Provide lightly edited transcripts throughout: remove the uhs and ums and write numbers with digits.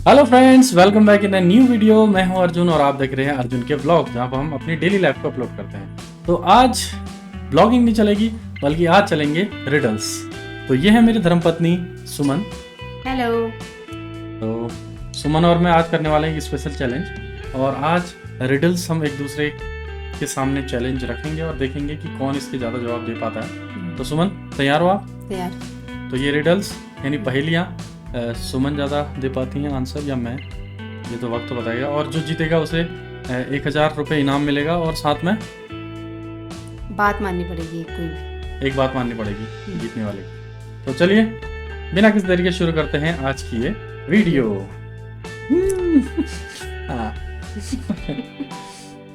Hello friends, welcome back in a new video. मैं हूं अर्जुन और आप देख रहे हैं अर्जुन के ब्लॉग, जहां पर हम अपनी डेली लाइफ को अपलोड करते हैं। तो आज ब्लॉगिंग नहीं चलेगी, बल्कि आज चलेंगे रिडल्स। तो ये है मेरी धर्मपत्नी सुमन। हेलो। तो सुमन और मैं आज करने वाले हैं एक स्पेशल चैलेंज, और आज रिडल्स हम एक दूसरे के सामने चैलेंज रखेंगे और देखेंगे कि कौन इसके ज़्यादा जवाब दे पाता है। तो सुमन, तैयार हो आप? तैयार। तो ये रिडल्स यानी पहेलियाँ सुमन ज़्यादा दे पाती हैं आंसर या मैं, ये तो वक्त बताएगा। और जो जीतेगा उसे 1000 रुपये इनाम मिलेगा, और साथ में बात माननी पड़ेगी कोई भी। एक बात माननी पड़ेगी जीतने वाले की। तो चलिए बिना किसी देरी के शुरू करते हैं आज की ये वीडियो। हाँ।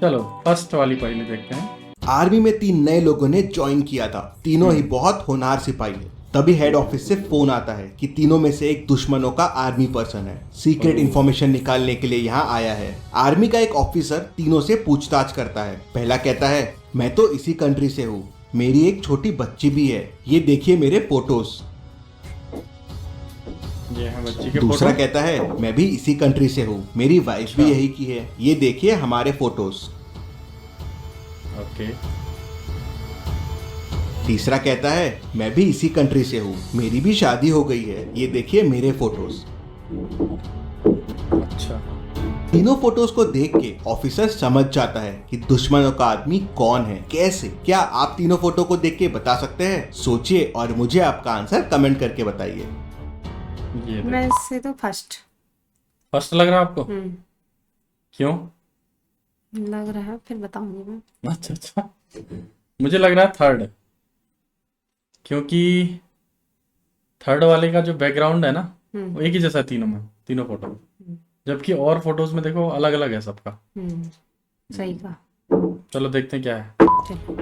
चलो फर्स्ट वाली पहेली देखते हैं। आर्मी में 3 नए लोगों ने ज्वाइन किया था। तीनों ही बहुत होनहार सिपाही हैं। तभी हेड ऑफिस से फोन आता है कि तीनों में से एक दुश्मनों का आर्मी पर्सन है, सीक्रेट इंफॉर्मेशन निकालने के लिए यहाँ आया है। आर्मी का एक ऑफिसर तीनों से पूछताछ करता है। पहला कहता है, मैं तो इसी कंट्री से हूँ, मेरी एक छोटी बच्ची भी है, ये देखिए मेरे फोटोज। ये है बच्ची के दूसरा फोटो। कहता है, मैं भी इसी कंट्री से हूँ, मेरी वाइफ भी यही की है, ये देखिए हमारे फोटोज। ओके। तीसरा कहता है, मैं भी इसी कंट्री से हूँ, मेरी भी शादी हो गई है, ये देखिए मेरे फोटोज। अच्छा। तीनों फोटोज को देख के ऑफिसर समझ जाता है कि दुश्मनों का आदमी कौन है। कैसे? क्या आप तीनों फोटो को देख के बता सकते हैं? सोचिए और मुझे आपका आंसर कमेंट करके बताइए। ये मैं इससे तो फर्स्ट लग रहा है आपको? क्यों? लग रहा है, फिर बताऊंगी मैं। अच्छा, मुझे लग रहा है थर्ड, क्योंकि थर्ड वाले का जो बैकग्राउंड है ना वो एक ही जैसा है तीनों में, तीनों फोटो। जबकि और फोटोज में देखो अलग अलग है सबका। सही कहा। चलो देखते हैं क्या है। चलो।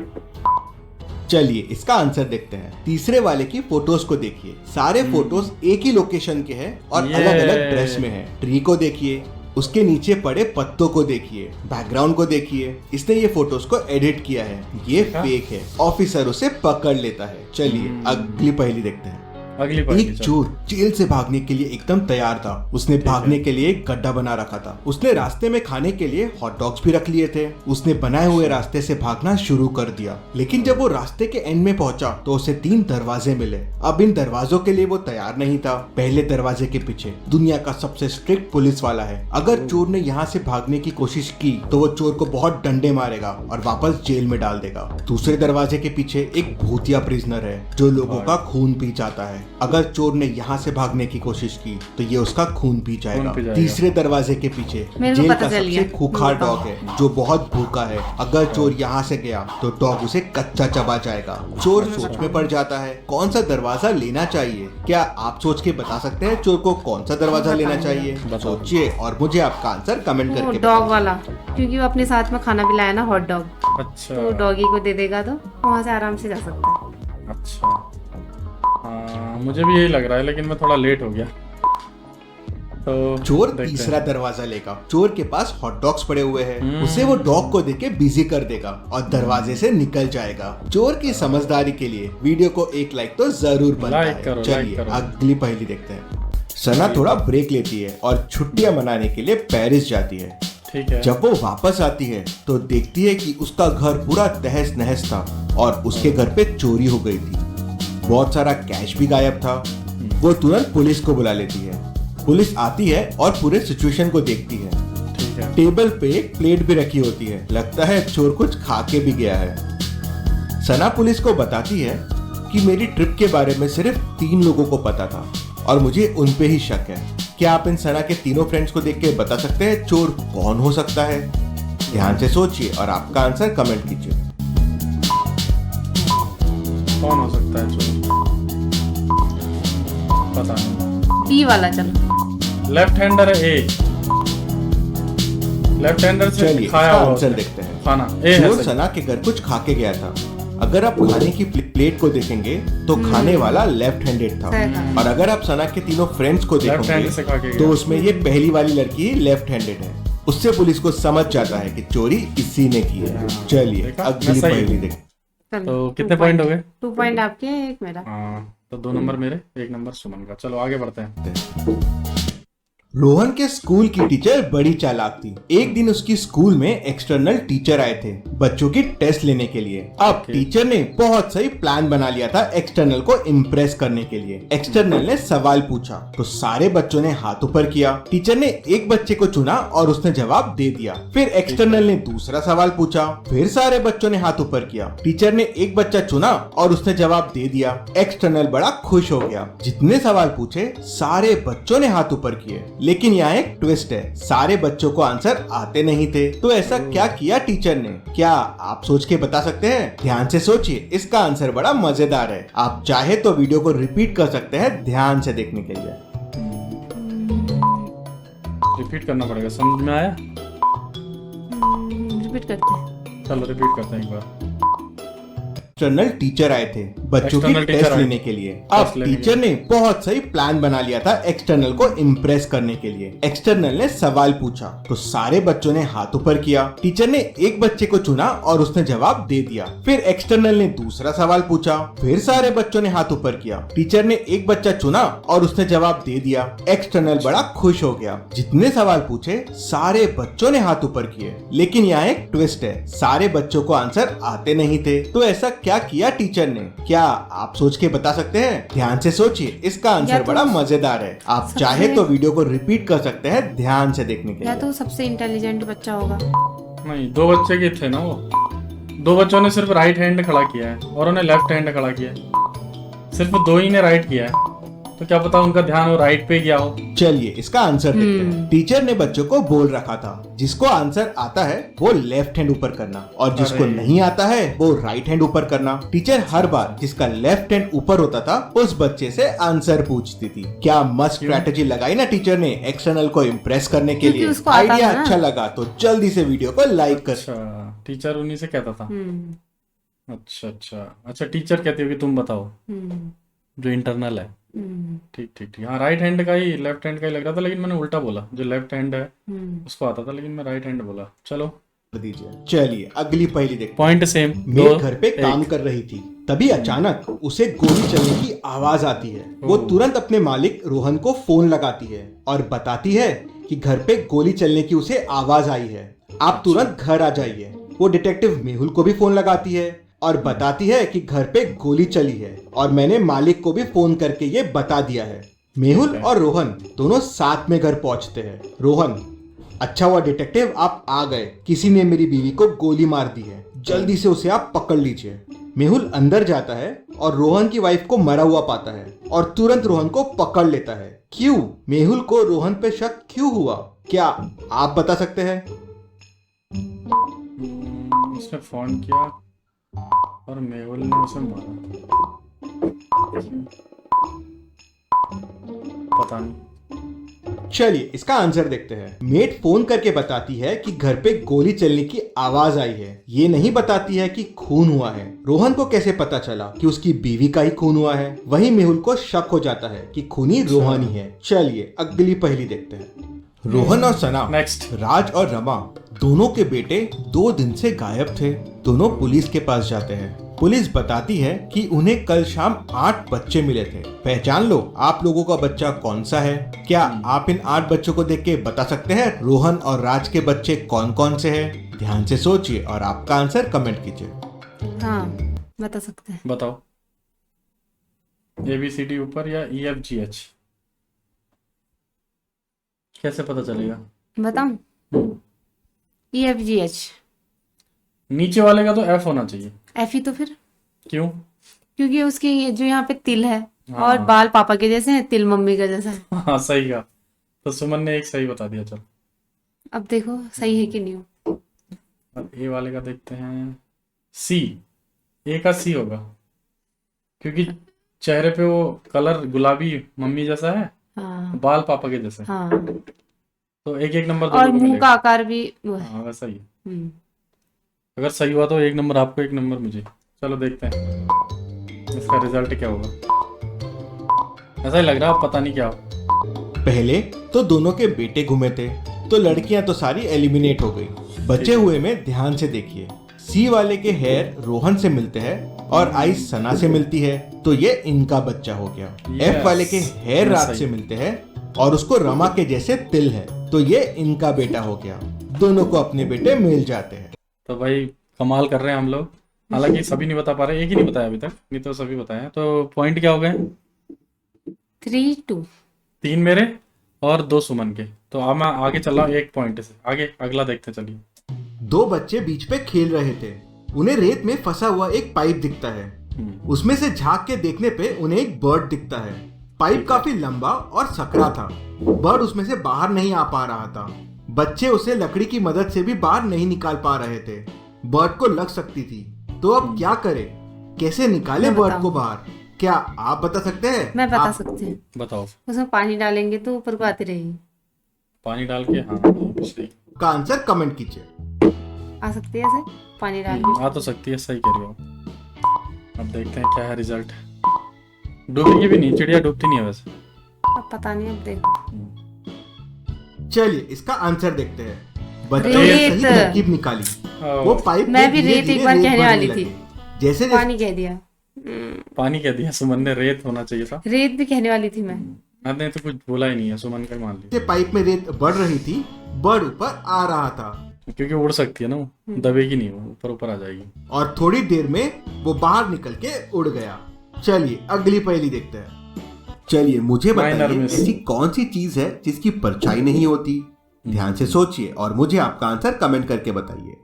चलिए इसका आंसर देखते हैं। तीसरे वाले की फोटोज को देखिए। सारे फोटोज एक ही लोकेशन के हैं और ये अलग अलग ड्रेस में हैं। ट्री को देखिए, उसके नीचे पड़े पत्तों को देखिए, बैकग्राउंड को देखिए। इसने ये फोटोज को एडिट किया है, ये फेक है। ऑफिसर उसे पकड़ लेता है। चलिए अगली पहेली देखते हैं। अगली पहेली। एक चोर जेल से भागने के लिए एकदम तैयार था। उसने भागने के लिए एक गड्ढा बना रखा था। उसने रास्ते में खाने के लिए हॉट डॉग्स भी रख लिए थे। उसने बनाए हुए रास्ते से भागना शुरू कर दिया, लेकिन जब वो रास्ते के एंड में पहुंचा तो उसे 3 दरवाजे मिले। अब इन दरवाजों के लिए वो तैयार नहीं था। पहले दरवाजे के पीछे दुनिया का सबसे स्ट्रिक्ट पुलिस वाला है। अगर चोर ने यहाँ से भागने की कोशिश की तो वो चोर को बहुत डंडे मारेगा और वापस जेल में डाल देगा। दूसरे दरवाजे के पीछे एक भूतिया प्रिजनर है जो लोगों का खून पी जाता है। अगर चोर ने यहाँ से भागने की कोशिश की तो ये उसका खून पी जाएगा। तीसरे दरवाजे के पीछे जेल का सबसे खूंखार डॉग है जो बहुत भूखा है। अगर चोर यहाँ से गया तो डॉग उसे कच्चा चबा जाएगा। चोर सोच में पड़ जाता है कौन सा दरवाजा लेना चाहिए। क्या आप सोच के बता सकते हैं चोर को कौन सा दरवाजा लेना चाहिए? सोचिए और मुझे आपका आंसर कमेंट करके डॉग वाला, क्योंकि वो अपने साथ में खाना भी लाया ना, हॉट डॉग। अच्छा। तो डॉगी को दे देगा तो वहाँ से आराम से जा सकता है। अच्छा, हाँ मुझे भी यही लग रहा है, लेकिन मैं थोड़ा लेट हो गया। तो चोर तीसरा दरवाजा लेगा। चोर के पास हॉट डॉग्स पड़े हुए हैं। उसे वो डॉग को देके बिजी कर देगा और दरवाजे से निकल जाएगा। चोर की समझदारी के लिए वीडियो को एक लाइक तो जरूर बनता है। चलिए अगली पहेली देखते हैं। सना थोड़ा ब्रेक लेती है और छुट्टियां मनाने के लिए पेरिस जाती है। ठीक है। जब वो वापस आती है तो देखती है कि उसका घर पूरा तहस नहस था और उसके घर पे चोरी हो गई थी। बहुत सारा कैश भी गायब था। वो तुरंत पुलिस को बुला लेती है। पुलिस आती है और पूरे सिचुएशन को देखती है। ठीक है। टेबल पे एक प्लेट भी रखी होती है। लगता है चोर कुछ खा के भी गया है। सना पुलिस को बताती है कि मेरी ट्रिप के बारे में सिर्फ 3 लोगों को पता था और मुझे उन पे ही शक है। क्या आप इन सना के तीनों फ्रेंड्स को देख के बता सकते हैं चोर कौन हो सकता है? ध्यान से सोचिए और आपका आंसर कमेंट कीजिए। कौन हो सकता है चोर? पता नहीं। डी वाला चलो। लेफ्ट हैंडर है ए। लेफ्ट हैंडर से चलिए खाया हुआ आंसर देखते हैं। खाना ए है। चोर सना के घर कुछ खा के गया था। अगर आप खाने की प्लेट को देखेंगे तो खाने वाला लेफ्ट हैंडेड था। और अगर आप सना के तीनों फ्रेंड्स को देखोगे तो उसमें ये पहली वाली लड़की लेफ्ट हैंडेड है। उससे पुलिस को समझ जाता है कि चोरी इसी ने की है। चलिए अगली पहेली देखते हैं। तो कितने पॉइंट हो गए? 2 पॉइंट आपके, 1 मेरा। हाँ, तो 2 नंबर मेरे, 1 नंबर सुमन का। चलो आगे बढ़ते हैं। रोहन के स्कूल की टीचर बड़ी चालाक थी। एक दिन उसकी स्कूल में एक्सटर्नल टीचर आए थे बच्चों की टेस्ट लेने के लिए। अब टीचर ने बहुत सही प्लान बना लिया था एक्सटर्नल को इम्प्रेस करने के लिए। एक्सटर्नल ने सवाल पूछा तो सारे बच्चों ने हाथ ऊपर किया। टीचर ने एक बच्चे को चुना और उसने जवाब दे दिया। फिर एक्सटर्नल ने दूसरा सवाल पूछा, फिर सारे बच्चों ने हाथ ऊपर किया। टीचर ने एक बच्चा चुना और उसने जवाब दे दिया। एक्सटर्नल बड़ा खुश हो गया। जितने सवाल पूछे सारे बच्चों ने हाथ ऊपर किए। लेकिन यहाँ एक ट्विस्ट है, सारे बच्चों को आंसर आते नहीं थे। तो ऐसा क्या किया टीचर ने? क्या आप सोच के बता सकते हैं? ध्यान से सोचिए, इसका आंसर बड़ा मजेदार है। आप चाहे तो वीडियो को रिपीट कर सकते हैं ध्यान से देखने के लिए। रिपीट करना पड़ेगा, समझ में आया? रिपीट करते हैं। चलो रिपीट करते हैं एक बार। एक्सटर्नल टीचर आए थे बच्चों की टेस्ट लेने के लिए। अब टीचर ने बहुत सही प्लान बना लिया था एक्सटर्नल को इम्प्रेस करने के लिए। एक्सटर्नल ने सवाल पूछा तो सारे बच्चों ने हाथ ऊपर किया। टीचर ने एक बच्चे को चुना और उसने जवाब दे दिया। फिर एक्सटर्नल ने दूसरा सवाल पूछा, फिर सारे बच्चों ने हाथ ऊपर किया। टीचर ने एक बच्चा चुना और उसने जवाब दे दिया। एक्सटर्नल बड़ा खुश हो गया। जितने सवाल पूछे सारे बच्चों ने हाथ ऊपर किए। लेकिन यहाँ एक ट्विस्ट है, सारे बच्चों को आंसर आते नहीं थे। तो ऐसा क्या किया टीचर ने? क्या आप सोच के बता सकते हैं? ध्यान से सोचिए, इसका आंसर बड़ा मजेदार है। आप चाहे तो वीडियो को रिपीट कर सकते हैं ध्यान से देखने के लिए। या तो सबसे इंटेलिजेंट बच्चा होगा। नहीं, दो बच्चे के थे ना वो। दो बच्चों ने सिर्फ राइट हैंड खड़ा किया है और उन्हें लेफ्ट हैंड खड़ा किया है। सिर्फ दो ही ने राइट किया है, तो क्या पता उनका ध्यान वो राइट पे गया हो। चलिए इसका आंसर देखते हैं। टीचर ने बच्चों को बोल रखा था जिसको आंसर आता है वो लेफ्ट हैंड ऊपर करना और जिसको नहीं आता है वो राइट हैंड ऊपर करना। टीचर हर बार जिसका लेफ्ट हैंड ऊपर होता था उस बच्चे से आंसर पूछती थी। क्या मस्त स्ट्रेटेजी लगाई ना टीचर ने एक्सटर्नल को इम्प्रेस करने के लिए। आइडिया अच्छा लगा तो जल्दी से वीडियो को लाइक कर। अच्छा, टीचर उन्हीं से कहता था। अच्छा अच्छा अच्छा, टीचर कहती होगी तुम बताओ जो इंटरनल है। ठीक ठीक ठीक। हाँ, राइट हैंड का ही लेफ्ट हैंड का ही लग रहा था, लेकिन मैंने उल्टा बोला। जो लेफ्ट हैंड है उसको आता था, लेकिन मैं राइट हैंड बोला। चलो दीजिए। चलिए अगली पहेली देखते। Point same. मेरे घर पे काम कर रही थी, तभी अचानक उसे गोली चलने की आवाज आती है। वो तुरंत अपने मालिक रोहन को फोन लगाती है और बताती है कि घर पे गोली चलने की उसे आवाज आई है, आप तुरंत घर आ जाइए। वो डिटेक्टिव मेहुल को भी फोन लगाती है और बताती है कि घर पे गोली चली है और मैंने मालिक को भी फोन करके ये बता दिया है। मेहुल और रोहन दोनों साथ में घर पहुंचते हैं। रोहन, अच्छा हुआ डिटेक्टिव आप आ गए, किसी ने मेरी बीवी को गोली मार दी है, जल्दी से उसे आप पकड़ लीजिए। मेहुल अंदर जाता है और रोहन की वाइफ को मरा हुआ पाता है और तुरंत रोहन को पकड़ लेता है। क्यों? मेहुल को रोहन पे शक क्यों हुआ? क्या आप बता सकते हैं? उसने फोन किया और मेहुल ने उसे मारा। पता नहीं। चलिए इसका आंसर देखते हैं। मेट फोन करके बताती है कि घर पे गोली चलने की आवाज आई है, ये नहीं बताती है कि खून हुआ है। रोहन को कैसे पता चला कि उसकी बीवी का ही खून हुआ है? वहीं मेहुल को शक हो जाता है कि खूनी रोहन ही है। चलिए अगली पहेली देखते हैं। रोहन और सना, नेक्स्ट। राज और रमा दोनों के बेटे 2 दिन से गायब थे। दोनों पुलिस के पास जाते हैं। पुलिस बताती है कि उन्हें कल शाम 8 बच्चे मिले थे। पहचान लो आप लोगों का बच्चा कौन सा है। क्या आप इन 8 बच्चों को देख के बता सकते हैं रोहन और राज के बच्चे कौन कौन से हैं? ध्यान से सोचिए और आपका आंसर कमेंट कीजिए। हाँ, बता सकते हैं। बताओ। ABCD ऊपर या EFGH? कैसे पता चलेगा? बताऊं? EFGH। नीचे वाले का तो F होना चाहिए। F ही तो फिर। क्यों? क्योंकि उसकी ये जो यहाँ पे तिल है हाँ। और बाल पापा के जैसे हैं, तिल मम्मी का जैसा है। हाँ सही कहा। तो सुमन ने एक सही बता दिया। चल अब देखो सही है कि नहीं। अब A वाले का देखते हैं। C। A का C होगा क्योंकि चेहरे पे वो कलर गुलाबी मम्मी जैसा है, हाँ बाल पापा के जैसे। हाँ। तो एक नंबर और दोनों को मुंह का मिलेगा। आकार भी वो है। हाँ वैसा ही है। हम्म। अगर सही हुआ तो 1 नंबर आपको, 1 नंबर मुझे। चलो देखते हैं इसका रिजल्ट क्या होगा। ऐसा ही लग रहा है, पता नहीं क्या हो। पहले तो दोनों के बेटे घूमे थे तो लड़कियां तो सारी एलिमिनेट हो गई। बचे हुए में ध्यान से देखिए। सी वाले के हेयर रोहन से मिलते हैं और आई सना से मिलती है, तो ये इनका बच्चा हो गया। Yes. एफ वाले के हेयर ये राज सही। से मिलते हैं और उसको रमा के जैसे तिल है, तो ये इनका बेटा हो गया। दोनों को अपने बेटे मिल जाते हैं। तो भाई कमाल कर रहे हैं हम लोग। हालांकि सभी नहीं बता पा रहे, एक ही नहीं बताया अभी तक, नहीं तो सभी बताए हैं। तो पॉइंट क्या हो गए? 3-2। 3 मेरे और 2 सुमन के। तो अब मैं आगे चल रहा हूँ 1 पॉइंट से आगे। अगला देखते हैं, चलिए। दो बच्चे बीच पे खेल रहे थे। उन्हें रेत में फंसा हुआ एक पाइप दिखता है। उसमें से झांक के देखने पे उन्हें एक बर्ड दिखता है। पाइप काफी लंबा और सकरा था। बर्ड उसमें से बाहर नहीं आ पा रहा था। बच्चे उसे लकड़ी की मदद से भी बाहर नहीं निकाल पा रहे थे। बर्ड को लग सकती थी, तो अब क्या करे, कैसे निकाले मैं बर्ड बताऊं। को बाहर? क्या आप बता सकते हैं? मैं बता आप- सकती हूँ। बताओ। उसमें पानी डालेंगे तो ऊपर को आती रहेगी। पानी डाल के, हाँ सही। का आंसर कमेंट कीजिए। आ सकती है ऐसे पानी डाल के। आ तो सकती है, सही कह रही हो। अब देखते हैं क्या है रिजल्ट। डूबेगी भी नहीं, चिड़िया डूबती नहीं है वैसे। अब पता नहीं, अब देखो। चलिए इसका आंसर देखते हैं। बच्चों ने रेत। सही तरकीब निकाली। वो पाइप मैं में भी धीरे रेत धीरे एक बार रेत कहने भरने वाली लगे। थी। जैसे जैसे पानी कह दिया। पानी कह दिया सुमन ने, रेत होना चाहिए था। रेत भी कहने वाली थी मैं। मैंने तो कुछ बोला ही नहीं है, सुमन का मान लिया। पाइप में रेत बढ़ रही थी, बर्ड ऊपर आ रहा था क्योंकि उड़ सकती है ना वो, दबेगी नहीं, वो ऊपर ऊपर आ जाएगी। और थोड़ी देर में वो बाहर निकल के उड़ गया। चलिए अगली पहेली देखते हैं। चलिए मुझे Minor बताइए, miss। ऐसी कौन सी चीज है जिसकी परछाई नहीं होती? ध्यान से सोचिए और मुझे आपका आंसर कमेंट करके बताइए।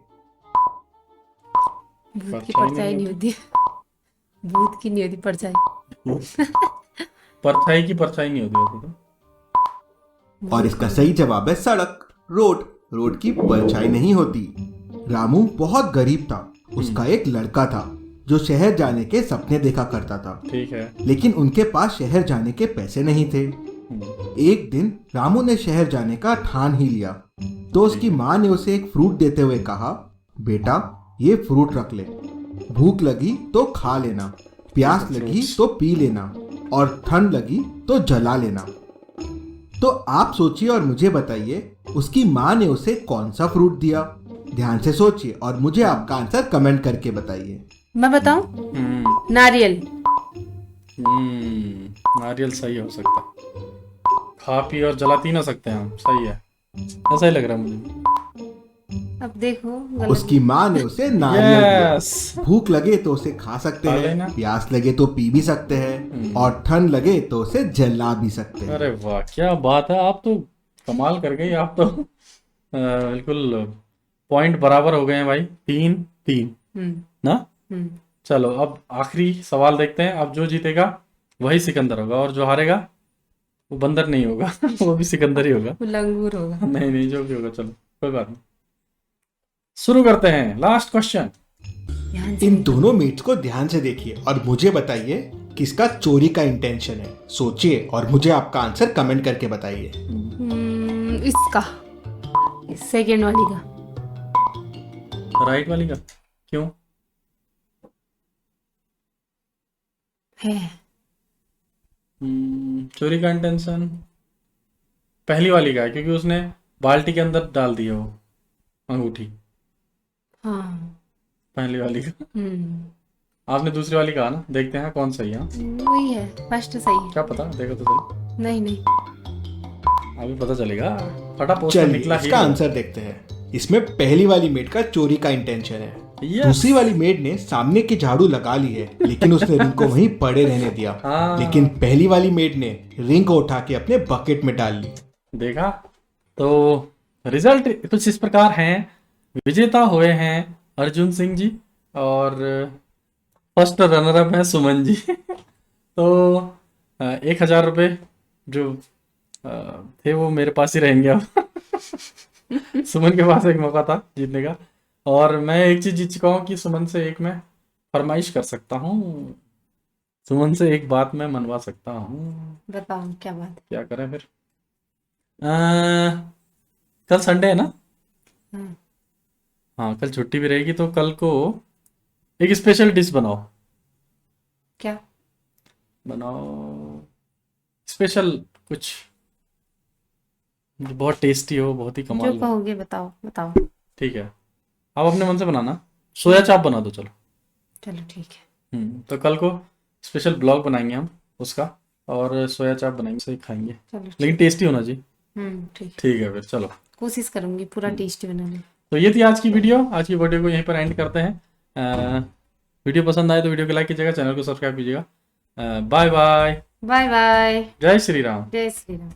भूत की परछाई परछाई नहीं नहीं होती। भूत की नहीं होती परछाई। परछाई की परछाई नहीं होती वैसे तो। और इसका सही जवाब है सड़क, रोड। रोड की परछाई नहीं होती। रामू बहुत गरीब था। उसका एक लड़का था जो शहर जाने के सपने देखा करता था, ठीक है। लेकिन उनके पास शहर जाने के पैसे नहीं थे। एक दिन रामू ने शहर जाने का ठान ही लिया। तो उसकी माँ ने उसे एक फ्रूट देते हुए कहा, बेटा ये फ्रूट रख ले, भूख लगी तो खा लेना, प्यास लगी तो पी लेना, और ठंड लगी तो जला लेना। तो आप सोचिए और मुझे बताइए, उसकी माँ ने उसे कौन सा फ्रूट दिया? ध्यान से सोचिए और मुझे आपका आंसर कमेंट करके बताइए। मैं बताऊं? हम्म नारियल। नारियल सही हो सकता है। खा पी और जला तीनों सकते हैं हम, सही है, ऐसा ही लग रहा है मुझे। अब देखो गलत। उसकी माँ ने उसे नारियल दिया। यस। भूख लगे तो उसे खा सकते खा हैं, लेना। प्यास लगे तो पी भी सकते हैं, और ठंड लगे तो उसे जला भी सकते हैं। अरे वाह क्या बात है, आप तो कमाल कर गई। आप तो बिल्कुल पॉइंट बराबर हो गए हैं भाई, 3-3 हम्म। ना। हम्म। चलो अब आखिरी सवाल देखते हैं। अब जो जीतेगा वही सिकंदर होगा, और जो हारेगा वो बंदर नहीं होगा वो भी सिकंदर ही होगा। वो लंगूर होगा। नहीं नहीं, जो भी होगा, चलो कोई बात नहीं। शुरू करते हैं, लास्ट क्वेश्चन। ध्यान से इन दोनों मीट्स को ध्यान से देखिए और मुझे बताइए किसका चोरी का इंटेंशन है। सोचिए और मुझे आपका आंसर कमेंट करके बताइए। इसका सेकंड वाली का। राइट वाली का? क्यों? है। चोरी का इंटेंशन पहली वाली का है, क्योंकि उसने बाल्टी के अंदर डाल दी है वो अंगूठी, हाँ। पहली वाली का। आपने दूसरी वाली कहा ना, देखते हैं कौन सही है। हाँ? वही है, फर्स्ट सही है। क्या पता, देखो तो सही, नहीं नहीं। अभी पता चलेगा। फटा पोस्टर चलिए निकला इसका हीरो। आंसर देखते हैं। इसमें पहली वाली मेड का चोरी का इंटेंशन है। Yes. दूसरी वाली मेड ने सामने की झाड़ू लगा ली है, लेकिन उसने रिंग को वहीं पड़े रहने दिया। हाँ। लेकिन पहली वाली मेड ने रिंग को उठा के अपने बकेट में डाल ली। देखा। तो रिजल्ट कुछ इस प्रकार हैं। विजेता हुए हैं अर्जुन सिंह जी, और फर्स्ट रनर अप है सुमन जी। तो 1,000 रुपये जो थे वो मेरे पास ही रहेंगे अब। सुमन के पास एक मौका था जीतने का, और मैं एक चीज जीत चुका हूँ कि सुमन से एक मैं फरमाइश कर सकता हूँ। सुमन से एक बात मैं मनवा सकता हूँ। बताओ क्या बात है। क्या करें फिर? कल संडे है ना? हाँ। हाँ कल छुट्टी भी रहेगी, तो कल को एक स्पेशल डिश बनाओ। क्या बनाओ स्पेशल कुछ जो बहुत टेस्टी हो, बहुत ही जो कमाल हो। कहोगे बताओ बताओ। ठीक है, आप अपने मन से बनाना। सोया चाप बना दो चलो। चलो ठीक है। तो कल को स्पेशल ब्लॉग बनाएंगे हम उसका, और सोया चाप बनाएंगे, सही खाएंगे, चलो लेकिन टेस्टी होना चाहिए। ठीक, ठीक है फिर चलो। कोशिश करूंगी पूरा टेस्टी बनाने। तो ये थी आज की वीडियो को यहीं पर एंड करते हैं। वीडियो पसंद आए तो वीडियो को लाइक कीजिएगा, चैनल को सब्सक्राइब कीजिएगा। Bye bye. Bye bye. जय श्री राम। जय श्री राम।